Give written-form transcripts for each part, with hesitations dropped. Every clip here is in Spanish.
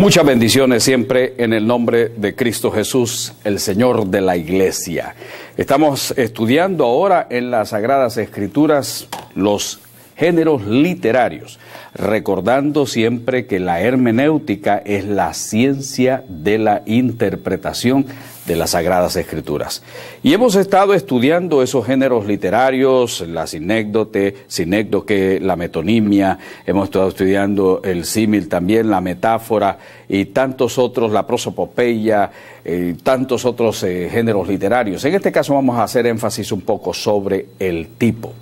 Muchas bendiciones siempre en el nombre de Cristo Jesús, el Señor de la Iglesia. Estamos estudiando ahora en las Sagradas Escrituras los géneros literarios, recordando siempre que la hermenéutica es la ciencia de la interpretación de las Sagradas Escrituras. Y hemos estado estudiando esos géneros literarios, la sinécdoque, la metonimia, hemos estado estudiando el símil también, la metáfora y tantos otros, la prosopopeya, tantos otros géneros literarios. En este caso vamos a hacer énfasis un poco sobre el tipo.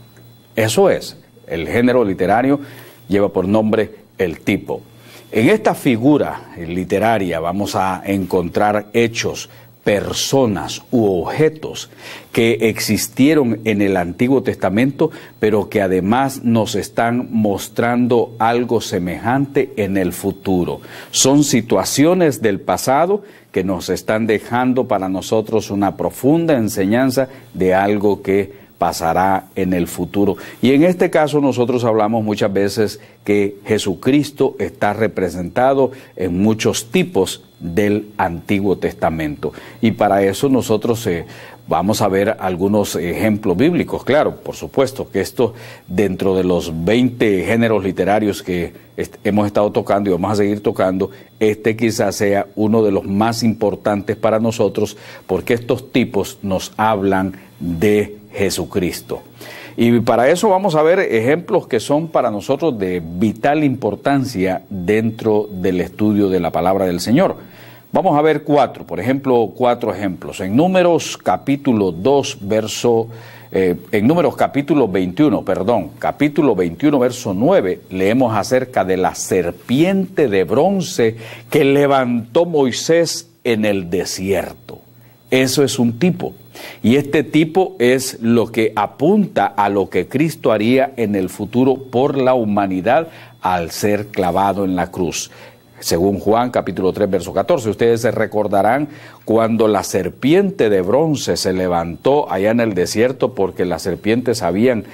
Eso es, el género literario lleva por nombre el tipo. En esta figura literaria vamos a encontrar hechos, personas u objetos que existieron en el Antiguo Testamento, pero que además nos están mostrando algo semejante en el futuro. Son situaciones del pasado que nos están dejando para nosotros una profunda enseñanza de algo que pasará en el futuro. Y en este caso nosotros hablamos muchas veces que Jesucristo está representado en muchos tipos del Antiguo Testamento. Y para eso nosotros vamos a ver algunos ejemplos bíblicos. Claro, por supuesto que esto dentro de los 20 géneros literarios que hemos estado tocando y vamos a seguir tocando, este quizás sea uno de los más importantes para nosotros porque estos tipos nos hablan de Jesucristo. Y para eso vamos a ver ejemplos que son para nosotros de vital importancia dentro del estudio de la palabra del Señor. Vamos a ver cuatro ejemplos. En Números capítulo 21, capítulo 21, verso 9, leemos acerca de la serpiente de bronce que levantó Moisés en el desierto. Eso es un tipo. Y este tipo es lo que apunta a lo que Cristo haría en el futuro por la humanidad al ser clavado en la cruz. Según Juan capítulo 3, verso 14, ustedes se recordarán cuando la serpiente de bronce se levantó allá en el desierto porque las serpientes habían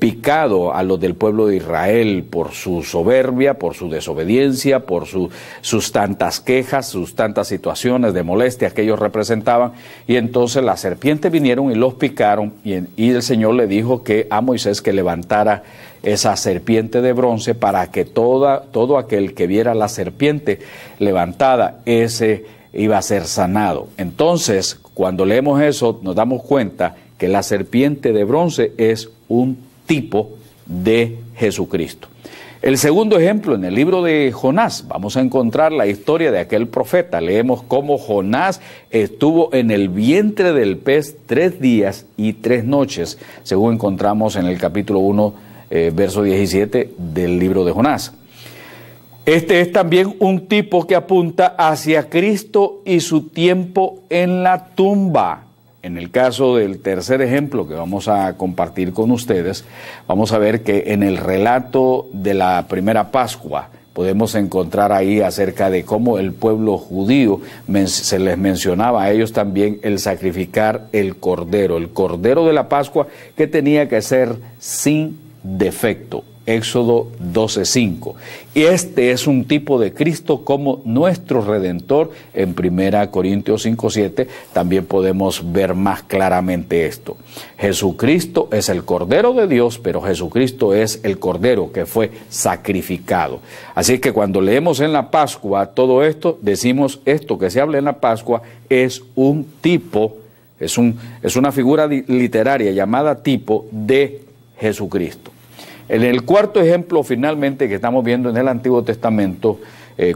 picado a los del pueblo de Israel por su soberbia, por su desobediencia, por sus tantas quejas, sus tantas situaciones de molestia que ellos representaban. Y entonces las serpientes vinieron y los picaron y el Señor le dijo que a Moisés que levantara esa serpiente de bronce para que todo aquel que viera la serpiente levantada, ese iba a ser sanado. Entonces, cuando leemos eso, nos damos cuenta que la serpiente de bronce es un tipo de Jesucristo. El segundo ejemplo, en el libro de Jonás, vamos a encontrar la historia de aquel profeta. Leemos cómo Jonás estuvo en el vientre del pez 3 días y 3 noches, según encontramos en el capítulo 1, verso 17 del libro de Jonás. Este es también un tipo que apunta hacia Cristo y su tiempo en la tumba. En el caso del tercer ejemplo que vamos a compartir con ustedes, vamos a ver que en el relato de la primera Pascua podemos encontrar ahí acerca de cómo el pueblo judío se les mencionaba a ellos también el sacrificar el cordero de la Pascua que tenía que ser sin defecto. Éxodo 12:5. Y este es un tipo de Cristo como nuestro Redentor. En 1 Corintios 5:7 también podemos ver más claramente esto. Jesucristo es el Cordero de Dios, pero Jesucristo es el Cordero que fue sacrificado. Así que cuando leemos en la Pascua todo esto, decimos esto que se habla en la Pascua es un tipo, es una figura literaria llamada tipo de Jesucristo. En el cuarto ejemplo, finalmente, que estamos viendo en el Antiguo Testamento,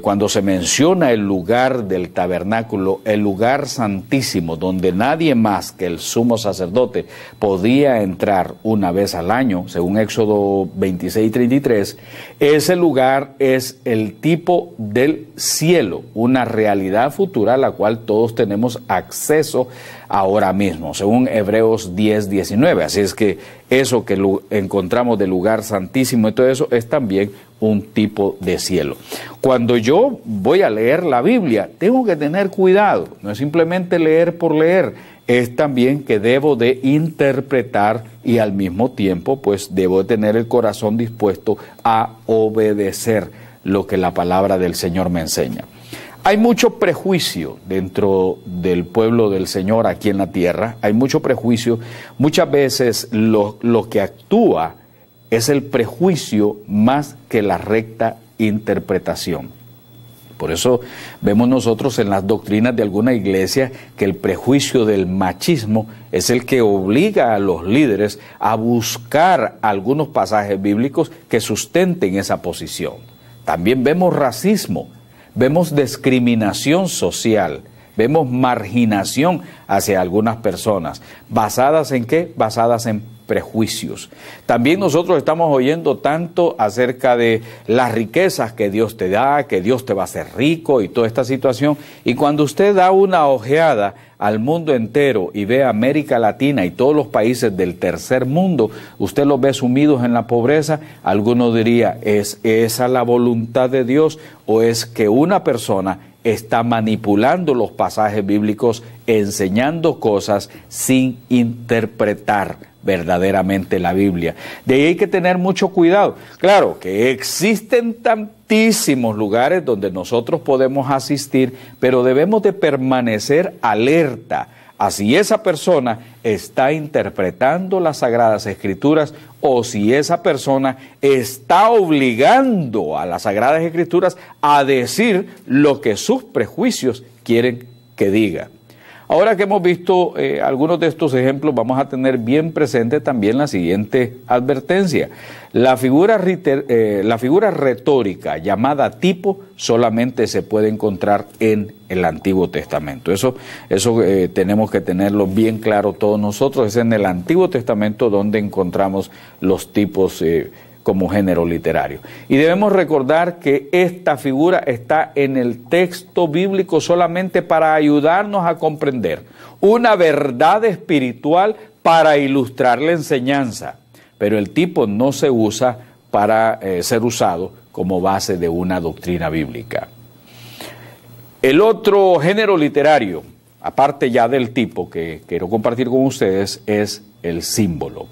cuando se menciona el lugar del tabernáculo, el lugar santísimo, donde nadie más que el sumo sacerdote podía entrar una vez al año, según Éxodo 26:33, ese lugar es el tipo del cielo, una realidad futura a la cual todos tenemos acceso ahora mismo, según Hebreos 10:19. Así es que eso que encontramos del lugar santísimo y todo eso es también un tipo de cielo. Cuando yo voy a leer la Biblia, tengo que tener cuidado, no es simplemente leer por leer, es también que debo de interpretar y al mismo tiempo pues debo de tener el corazón dispuesto a obedecer lo que la palabra del Señor me enseña. Hay mucho prejuicio dentro del pueblo del Señor aquí en la tierra, hay mucho prejuicio. Muchas veces lo que actúa es el prejuicio más que la recta interpretación. Por eso vemos nosotros en las doctrinas de alguna iglesia que el prejuicio del machismo es el que obliga a los líderes a buscar algunos pasajes bíblicos que sustenten esa posición. También vemos racismo, vemos discriminación social, vemos marginación hacia algunas personas. ¿Basadas en qué? Basadas en prejuicios. También nosotros estamos oyendo tanto acerca de las riquezas que Dios te da, que Dios te va a hacer rico y toda esta situación. Y cuando usted da una ojeada al mundo entero y ve a América Latina y todos los países del tercer mundo, usted los ve sumidos en la pobreza. Alguno diría, ¿es esa la voluntad de Dios o es que una persona está manipulando los pasajes bíblicos, enseñando cosas sin interpretar verdaderamente la Biblia? De ahí hay que tener mucho cuidado. Claro que existen tantísimos lugares donde nosotros podemos asistir, pero debemos de permanecer alerta a si esa persona está interpretando las Sagradas Escrituras o si esa persona está obligando a las Sagradas Escrituras a decir lo que sus prejuicios quieren que diga. Ahora que hemos visto algunos de estos ejemplos, vamos a tener bien presente también la siguiente advertencia. La figura retórica llamada tipo solamente se puede encontrar en el Antiguo Testamento. Eso tenemos que tenerlo bien claro todos nosotros. Es en el Antiguo Testamento donde encontramos los tipos como género literario. Y debemos recordar que esta figura está en el texto bíblico solamente para ayudarnos a comprender una verdad espiritual para ilustrar la enseñanza, pero el tipo no se usa para ser usado como base de una doctrina bíblica. El otro género literario, aparte ya del tipo que quiero compartir con ustedes, es el símbolo.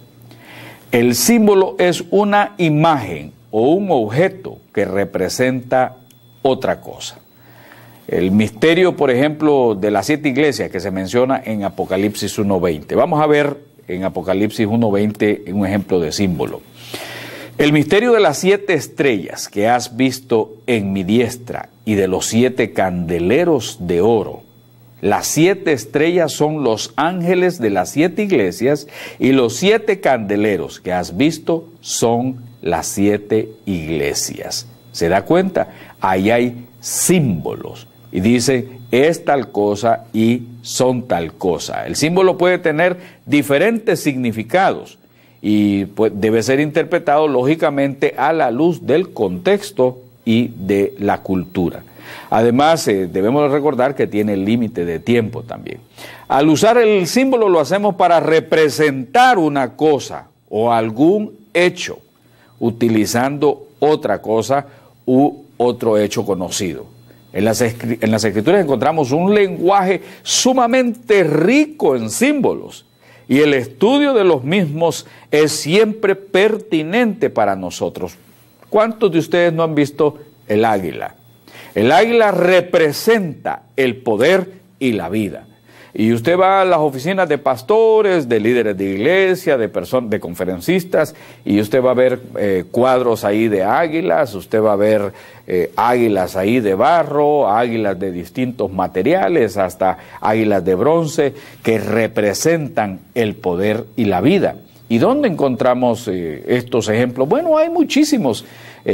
El símbolo es una imagen o un objeto que representa otra cosa. El misterio, por ejemplo, de las 7 iglesias que se menciona en Apocalipsis 1:20. Vamos a ver en Apocalipsis 1:20 un ejemplo de símbolo. El misterio de las 7 estrellas que has visto en mi diestra y de los 7 candeleros de oro. Las 7 estrellas son los ángeles de las 7 iglesias y los 7 candeleros que has visto son las 7 iglesias. ¿Se da cuenta? Ahí hay símbolos y dice es tal cosa y son tal cosa. El símbolo puede tener diferentes significados y debe ser interpretado lógicamente a la luz del contexto y de la cultura. Además, debemos recordar que tiene límite de tiempo también. Al usar el símbolo lo hacemos para representar una cosa o algún hecho, utilizando otra cosa u otro hecho conocido. En las Escrituras encontramos un lenguaje sumamente rico en símbolos y el estudio de los mismos es siempre pertinente para nosotros. ¿Cuántos de ustedes no han visto el águila? El águila representa el poder y la vida. Y usted va a las oficinas de pastores, de líderes de iglesia, de conferencistas, y usted va a ver cuadros ahí de águilas, usted va a ver águilas ahí de barro, águilas de distintos materiales, hasta águilas de bronce, que representan el poder y la vida. ¿Y dónde encontramos estos ejemplos? Bueno, hay muchísimos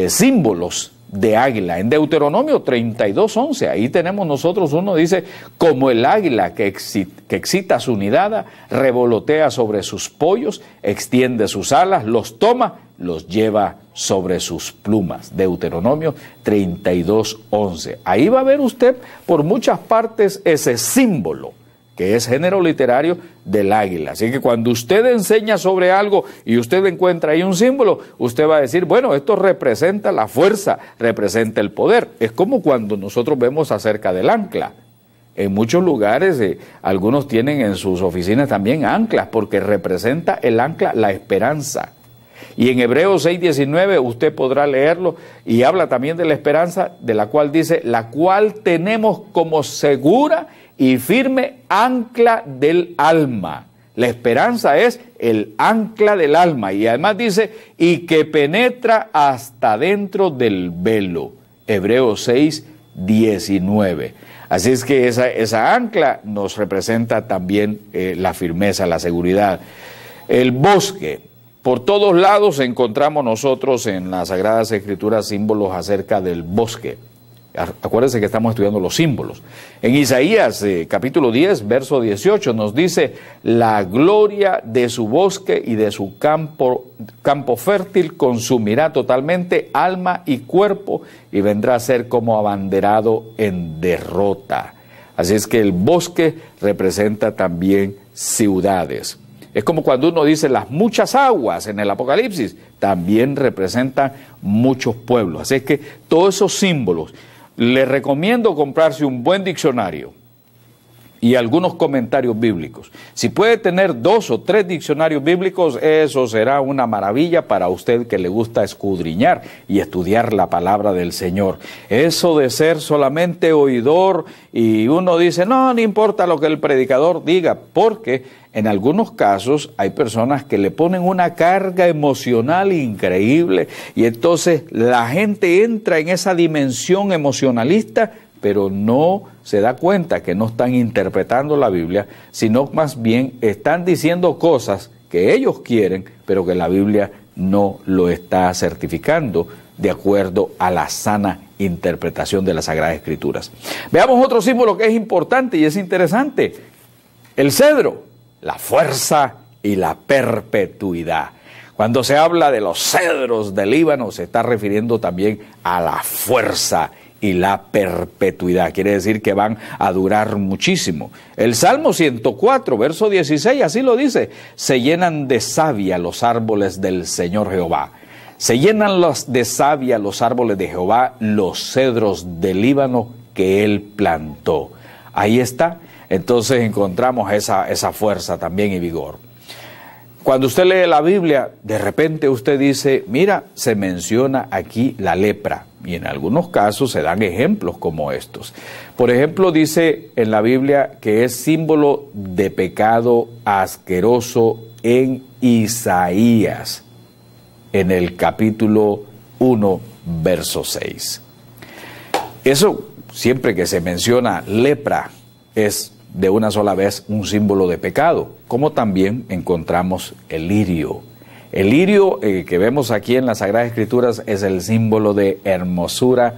símbolos de águila. En Deuteronomio 32:11, ahí tenemos nosotros uno, dice, como el águila que excita su nidada, revolotea sobre sus pollos, extiende sus alas, los toma, los lleva sobre sus plumas. Deuteronomio 32:11. Ahí va a ver usted por muchas partes ese símbolo que es género literario del águila. Así que cuando usted enseña sobre algo y usted encuentra ahí un símbolo, usted va a decir, bueno, esto representa la fuerza, representa el poder. Es como cuando nosotros vemos acerca del ancla. En muchos lugares, algunos tienen en sus oficinas también anclas, porque representa el ancla la esperanza. Y en Hebreos 6:19 usted podrá leerlo y habla también de la esperanza, de la cual dice, la cual tenemos como segura y firme ancla del alma. La esperanza es el ancla del alma y además dice, y que penetra hasta dentro del velo. Hebreos 6:19. Así es que esa ancla nos representa también la firmeza, la seguridad. El bosque. Por todos lados encontramos nosotros en las Sagradas Escrituras símbolos acerca del bosque. Acuérdense que estamos estudiando los símbolos. En Isaías capítulo 10, verso 18 nos dice, la gloria de su bosque y de su campo fértil consumirá totalmente alma y cuerpo y vendrá a ser como abanderado en derrota. Así es que el bosque representa también ciudades. Es como cuando uno dice las muchas aguas en el Apocalipsis, también representan muchos pueblos. Así es que todos esos símbolos, les recomiendo comprarse un buen diccionario y algunos comentarios bíblicos. Si puede tener 2 o 3 diccionarios bíblicos, eso será una maravilla para usted que le gusta escudriñar y estudiar la palabra del Señor. Eso de ser solamente oidor y uno dice, no importa lo que el predicador diga, porque en algunos casos hay personas que le ponen una carga emocional increíble y entonces la gente entra en esa dimensión emocionalista, pero no se da cuenta que no están interpretando la Biblia, sino más bien están diciendo cosas que ellos quieren, pero que la Biblia no lo está certificando de acuerdo a la sana interpretación de las Sagradas Escrituras. Veamos otro símbolo que es importante y es interesante, el cedro. La fuerza y la perpetuidad. Cuando se habla de los cedros del Líbano, se está refiriendo también a la fuerza y la perpetuidad. Quiere decir que van a durar muchísimo. El Salmo 104, verso 16, así lo dice. Se llenan de savia los árboles del Señor Jehová. Se llenan de savia los árboles de Jehová, los cedros del Líbano que Él plantó. Ahí está. Entonces encontramos esa fuerza también y vigor. Cuando usted lee la Biblia, de repente usted dice, mira, se menciona aquí la lepra. Y en algunos casos se dan ejemplos como estos. Por ejemplo, dice en la Biblia que es símbolo de pecado asqueroso en Isaías, en el capítulo 1, verso 6. Eso, siempre que se menciona lepra, es de una sola vez un símbolo de pecado, como también encontramos el lirio. El lirio que vemos aquí en las Sagradas Escrituras es el símbolo de hermosura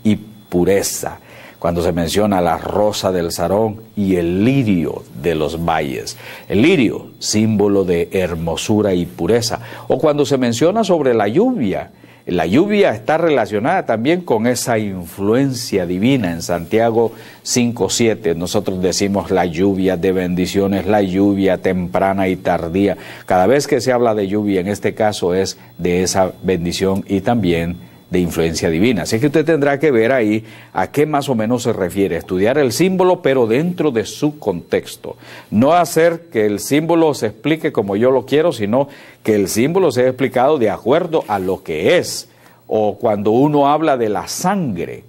y pureza. Cuando se menciona la rosa del Sarón y el lirio de los valles. El lirio, símbolo de hermosura y pureza. O cuando se menciona sobre la lluvia. La lluvia está relacionada también con esa influencia divina. En Santiago 5:7 nosotros decimos la lluvia de bendiciones, la lluvia temprana y tardía. Cada vez que se habla de lluvia, en este caso es de esa bendición y también de influencia divina. Así que usted tendrá que ver ahí a qué más o menos se refiere, estudiar el símbolo pero dentro de su contexto. No hacer que el símbolo se explique como yo lo quiero, sino que el símbolo sea explicado de acuerdo a lo que es. O cuando uno habla de la sangre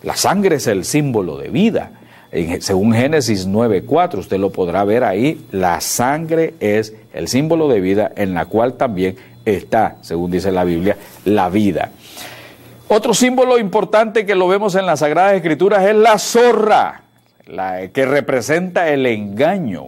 es el símbolo de vida. Según Génesis 9:4, usted lo podrá ver ahí, la sangre es el símbolo de vida en la cual también está, según dice la Biblia, la vida. Otro símbolo importante que lo vemos en las Sagradas Escrituras es la zorra, que representa el engaño,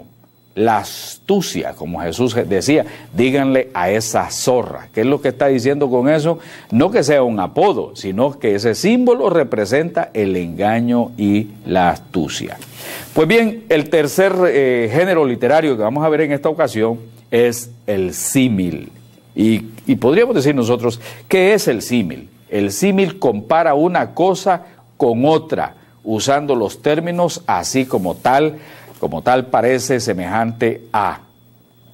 la astucia, como Jesús decía, díganle a esa zorra. ¿Qué es lo que está diciendo con eso? No que sea un apodo, sino que ese símbolo representa el engaño y la astucia. Pues bien, el tercer género literario que vamos a ver en esta ocasión es el símil. Y podríamos decir nosotros, ¿qué es el símil? El símil compara una cosa con otra, usando los términos así como tal parece semejante a.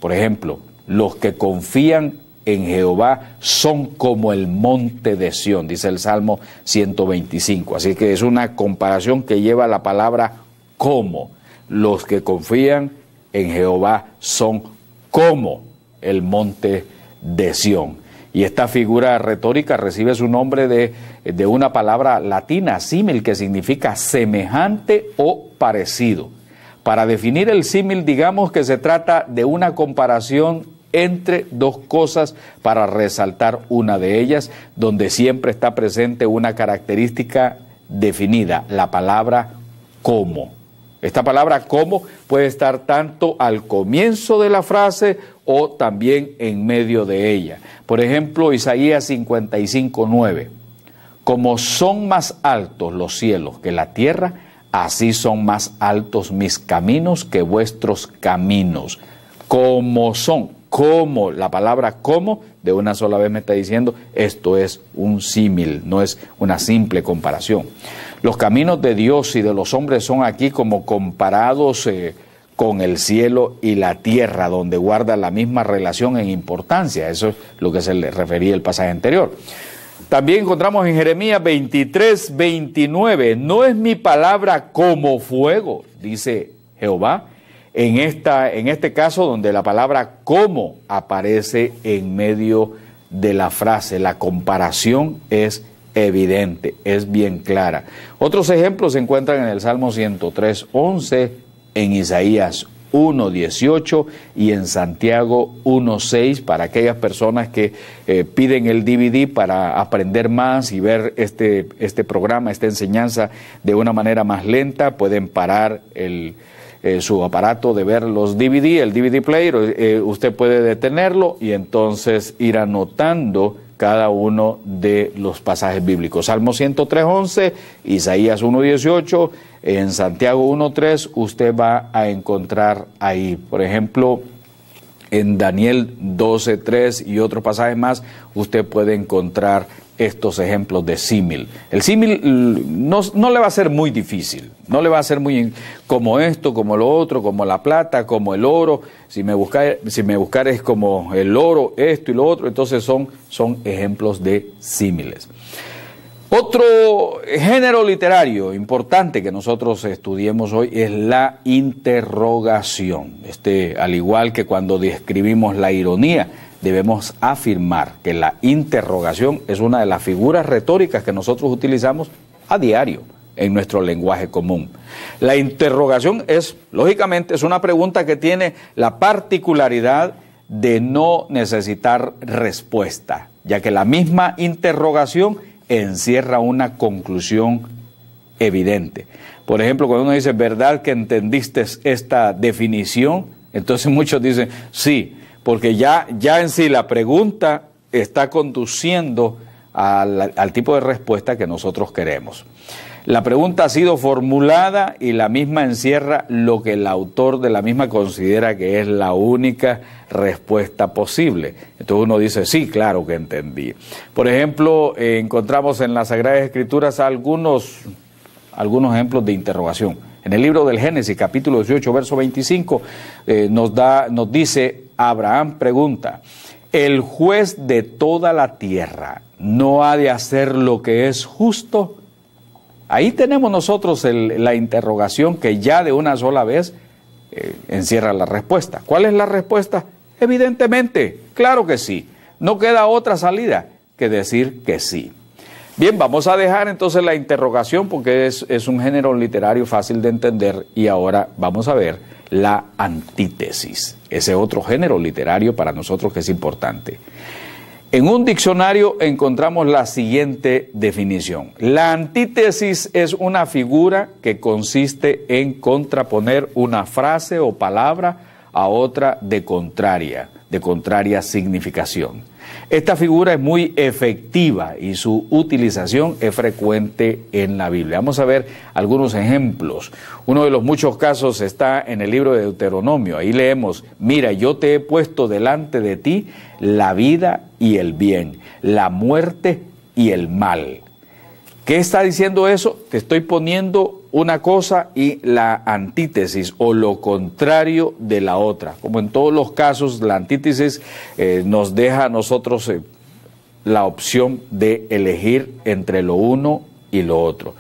Por ejemplo, los que confían en Jehová son como el monte de Sión, dice el Salmo 125. Así que es una comparación que lleva la palabra como. Los que confían en Jehová son como el monte de Sión. Y esta figura retórica recibe su nombre de una palabra latina, símil, que significa semejante o parecido. Para definir el símil, digamos que se trata de una comparación entre dos cosas para resaltar una de ellas, donde siempre está presente una característica definida, la palabra como. Esta palabra como puede estar tanto al comienzo de la frase o también en medio de ella. Por ejemplo, Isaías 55:9. Como son más altos los cielos que la tierra, así son más altos mis caminos que vuestros caminos. Como son, como, la palabra como, de una sola vez me está diciendo, esto es un símil, no es una simple comparación. Los caminos de Dios y de los hombres son aquí como comparados con el cielo y la tierra, donde guarda la misma relación en importancia. Eso es lo que se le refería el pasaje anterior. También encontramos en Jeremías 23:29, no es mi palabra como fuego, dice Jehová, en este caso donde la palabra como aparece en medio de la frase. La comparación es evidente, es bien clara. Otros ejemplos se encuentran en el Salmo 103:11, en Isaías 1:18 y en Santiago 1:6, para aquellas personas que piden el DVD para aprender más y ver este programa, esta enseñanza de una manera más lenta. Pueden parar su aparato de ver los DVD, el DVD player, usted puede detenerlo y entonces ir anotando cada uno de los pasajes bíblicos. Salmo 103:11, Isaías 1:18, en Santiago 1:3 usted va a encontrar ahí. Por ejemplo, en Daniel 12:3 y otros pasajes más, usted puede encontrar estos ejemplos de símil. El símil no le va a ser muy difícil, no le va a ser muy como esto, como lo otro, como la plata, como el oro. Si me buscar es como el oro, esto y lo otro, entonces son ejemplos de símiles. Otro género literario importante que nosotros estudiemos hoy es la interrogación. Al igual que cuando describimos la ironía, debemos afirmar que la interrogación es una de las figuras retóricas que nosotros utilizamos a diario en nuestro lenguaje común. La interrogación lógicamente, es una pregunta que tiene la particularidad de no necesitar respuesta, ya que la misma interrogación encierra una conclusión evidente. Por ejemplo, cuando uno dice, ¿verdad que entendiste esta definición? Entonces muchos dicen, sí, porque ya en sí la pregunta está conduciendo al tipo de respuesta que nosotros queremos. La pregunta ha sido formulada y la misma encierra lo que el autor de la misma considera que es la única respuesta posible. Entonces uno dice, sí, claro que entendí. Por ejemplo, encontramos en las Sagradas Escrituras algunos ejemplos de interrogación. En el libro del Génesis, capítulo 18, verso 25, nos dice, Abraham pregunta, ¿el juez de toda la tierra no ha de hacer lo que es justo? Ahí tenemos nosotros la interrogación que ya de una sola vez encierra la respuesta. ¿Cuál es la respuesta? Evidentemente, claro que sí. No queda otra salida que decir que sí. Bien, vamos a dejar entonces la interrogación porque es un género literario fácil de entender y ahora vamos a ver la antítesis, ese otro género literario para nosotros que es importante. En un diccionario encontramos la siguiente definición. La antítesis es una figura que consiste en contraponer una frase o palabra a otra de contraria significación. Esta figura es muy efectiva y su utilización es frecuente en la Biblia. Vamos a ver algunos ejemplos. Uno de los muchos casos está en el libro de Deuteronomio. Ahí leemos, mira, yo te he puesto delante de ti la vida y el bien, la muerte y el mal. ¿Qué está diciendo eso? Te estoy poniendo una cosa y la antítesis o lo contrario de la otra. Como en todos los casos, la antítesis nos deja a nosotros la opción de elegir entre lo uno y lo otro.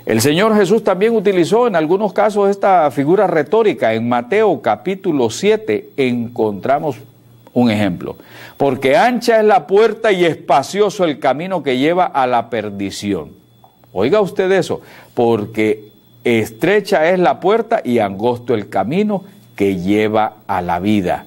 El Señor Jesús también utilizó en algunos casos esta figura retórica. En Mateo capítulo 7 encontramos Un ejemplo, porque ancha es la puerta y espacioso el camino que lleva a la perdición. Oiga usted eso, porque estrecha es la puerta y angosto el camino que lleva a la vida.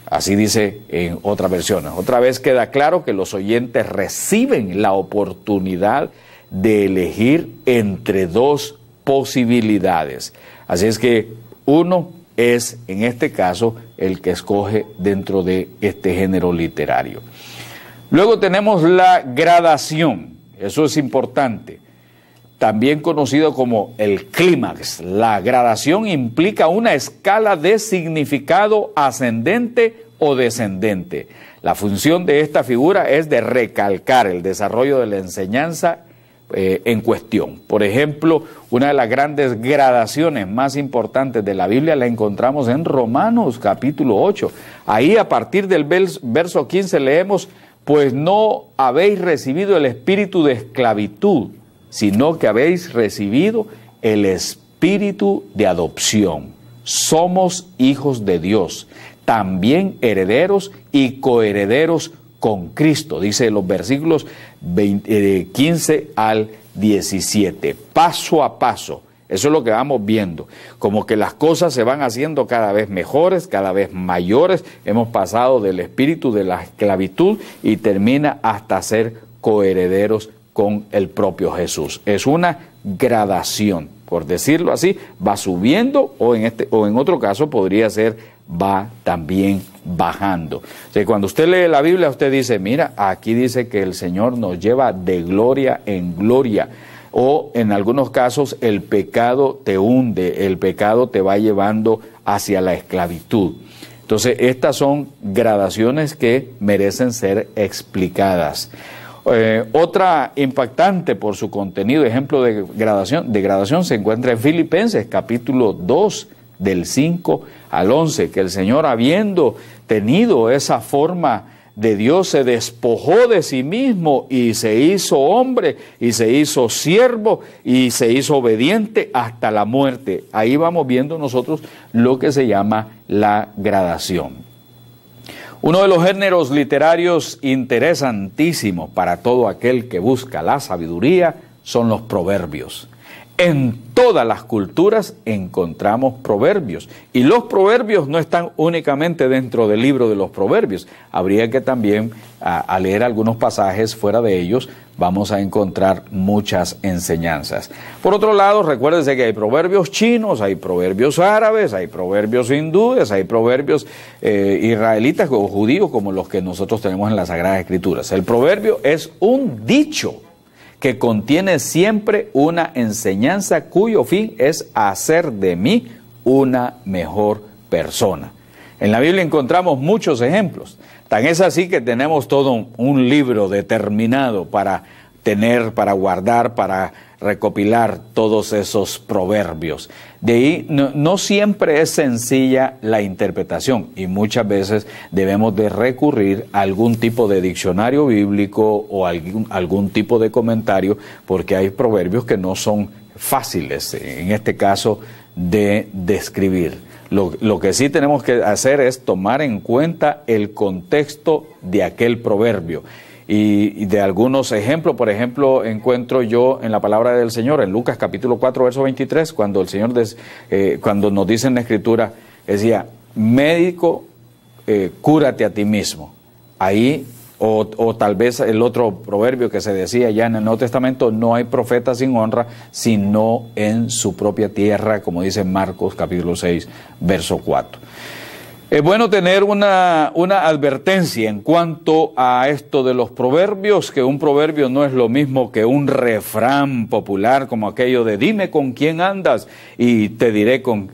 Así dice en otras versiones. Otra vez queda claro que los oyentes reciben la oportunidad de elegir entre dos posibilidades. Así es que uno es, en este caso, el que escoge dentro de este género literario. Luego tenemos la gradación. Eso es importante. También conocido como el clímax. La gradación implica una escala de significado ascendente o descendente. La función de esta figura es de recalcar el desarrollo de la enseñanza en cuestión. Por ejemplo, una de las grandes gradaciones más importantes de la Biblia la encontramos en Romanos capítulo 8. Ahí a partir del verso 15 leemos: pues no habéis recibido el espíritu de esclavitud, sino que habéis recibido el espíritu de adopción. Somos hijos de Dios, también herederos y coherederos con Cristo, dice los versículos 15 al 17. Paso a paso, eso es lo que vamos viendo, como que las cosas se van haciendo cada vez mejores, cada vez mayores. Hemos pasado del espíritu de la esclavitud y termina hasta ser coherederos con el propio Jesús. Es una gradación, por decirlo así, va subiendo o en otro caso podría ser va también bajando. O sea, cuando usted lee la Biblia, usted dice, mira, aquí dice que el Señor nos lleva de gloria en gloria, o en algunos casos el pecado te hunde, el pecado te va llevando hacia la esclavitud. Entonces, estas son gradaciones que merecen ser explicadas. Otra impactante por su contenido, ejemplo de gradación se encuentra en Filipenses capítulo 2, del 5 al 11, que el Señor, habiendo tenido esa forma de Dios, se despojó de sí mismo y se hizo hombre y se hizo siervo y se hizo obediente hasta la muerte. Ahí vamos viendo nosotros lo que se llama la gradación. Uno de los géneros literarios interesantísimos para todo aquel que busca la sabiduría son los proverbios. En todas las culturas encontramos proverbios, y los proverbios no están únicamente dentro del libro de los proverbios. Habría que también, al leer algunos pasajes fuera de ellos, vamos a encontrar muchas enseñanzas. Por otro lado, recuérdense que hay proverbios chinos, hay proverbios árabes, hay proverbios hindúes, hay proverbios israelitas o judíos, como los que nosotros tenemos en las Sagradas Escrituras. El proverbio es un dicho que contiene siempre una enseñanza cuyo fin es hacer de mí una mejor persona. En la Biblia encontramos muchos ejemplos. Tan es así que tenemos todo un libro determinado para tener, para guardar, para recopilar todos esos proverbios. De ahí no siempre es sencilla la interpretación, y muchas veces debemos de recurrir a algún tipo de diccionario bíblico o algún tipo de comentario, porque hay proverbios que no son fáciles, en este caso, de describir. Lo que sí tenemos que hacer es tomar en cuenta el contexto de aquel proverbio. Y de algunos ejemplos, por ejemplo, encuentro yo en la palabra del Señor, en Lucas capítulo 4, verso 23, cuando el Señor, cuando nos dice en la Escritura, decía, médico, cúrate a ti mismo. Ahí, o tal vez el otro proverbio que se decía ya en el Nuevo Testamento, no hay profeta sin honra, sino en su propia tierra, como dice Marcos capítulo 6, verso 4. Es bueno tener una advertencia en cuanto a esto de los proverbios, que un proverbio no es lo mismo que un refrán popular, como aquello de dime con quién andas y te diré con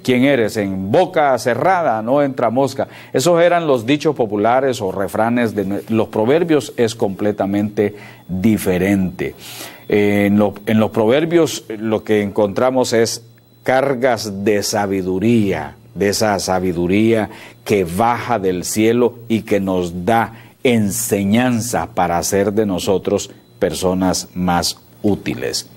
quién eres, en boca cerrada no entra mosca. Esos eran los dichos populares o refranes. Los proverbios es completamente diferente. En los proverbios lo que encontramos es cargas de sabiduría, de esa sabiduría que baja del cielo y que nos da enseñanza para hacer de nosotros personas más útiles.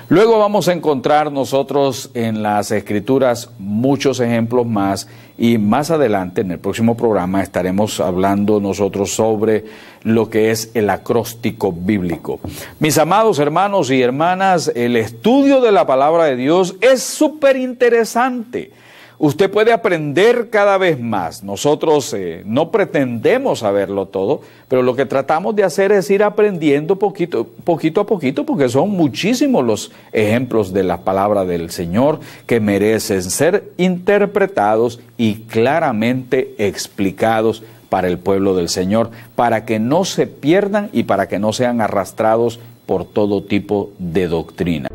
Luego vamos a encontrar nosotros en las Escrituras muchos ejemplos más, y más adelante en el próximo programa estaremos hablando nosotros sobre lo que es el acróstico bíblico. Mis amados hermanos y hermanas, el estudio de la palabra de Dios es súper interesante. Usted puede aprender cada vez más. Nosotros no pretendemos saberlo todo, pero lo que tratamos de hacer es ir aprendiendo poquito a poquito, porque son muchísimos los ejemplos de la palabra del Señor que merecen ser interpretados y claramente explicados para el pueblo del Señor, para que no se pierdan y para que no sean arrastrados por todo tipo de doctrina.